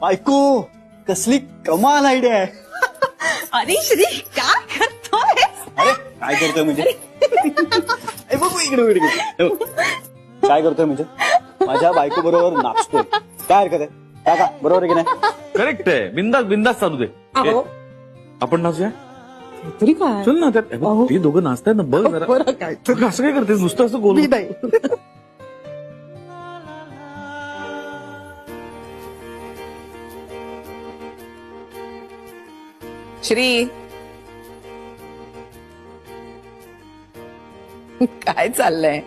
बायको कसली कमाल आयडिया आहे. अरे श्री काय करतोय? अरे काय करतोय म्हणजे ए, बघू इकडे इकडे हे बघ. काय करतोय म्हणजे माझ्या बायको बरोबर नाचतोय. काय हरकत आहे काका बरोबर आहे की नाही. करेक्ट आहे. बिंदास बिंदास चालू दे. अहो. आपण नाचूया तरी काय चल ना त्यात अहो. ते दोघं नाचतायत ना बघ जरा. बरं काय तर असं काय करतेस नुसतं असं गोल नाही श्री काय चाललंय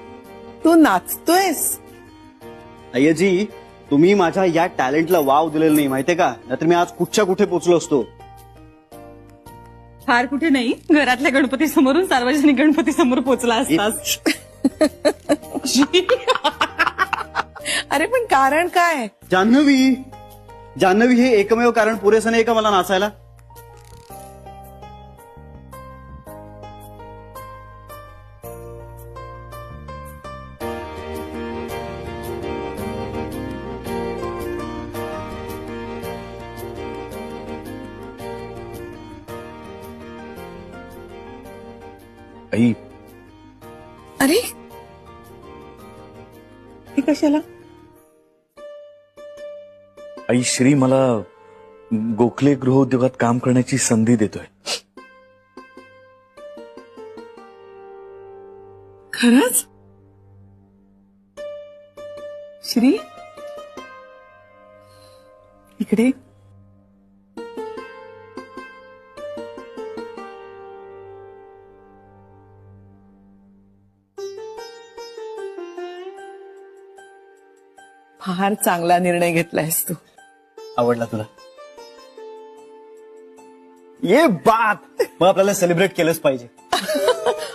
तू नाचतोयस. अय्याजी तुम्ही माझ्या या टॅलेंटला वाव दिलेला नाही माहितीये का. नाहीतर मी आज कुठच्या कुठे पोहोचलो असतो. फार कुठे नाही घरातल्या गणपती समोरून सार्वजनिक गणपती समोर पोहोचला असतास. अरे पण कारण काय. जान्हवी जान्हवी हे एकमेव कारण पुरेसं नाही का मला नाचायला. आई अरे हे कशाला. आई श्री मला गोखले गृहोद्योगात काम करण्याची संधी देतोय. खरंच श्री इकडे फार चांगला निर्णय घेतलायस तू. आवडला तुला. ये बात मग आपल्याला सेलिब्रेट केलंच पाहिजे.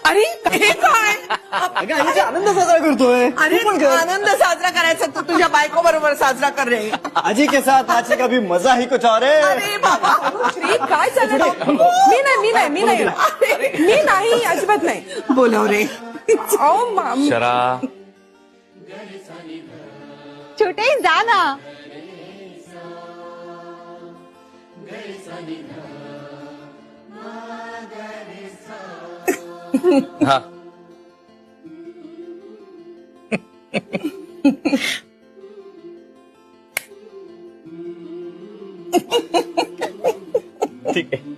अरे हे काय. अगं आम्ही आनंद साजरा करतोय. अरे आनंद साजरा करायचा तू तुझ्या बायको बरोबर साजरा कर रे. आजी के साथ नाचने का भी मजा ही कुछ और है. अरे बाबा श्री काय चाललं. मी नाही अजिबात नाही. बोलव रे. शरा छोटे जा ना. हा ठीक आहे.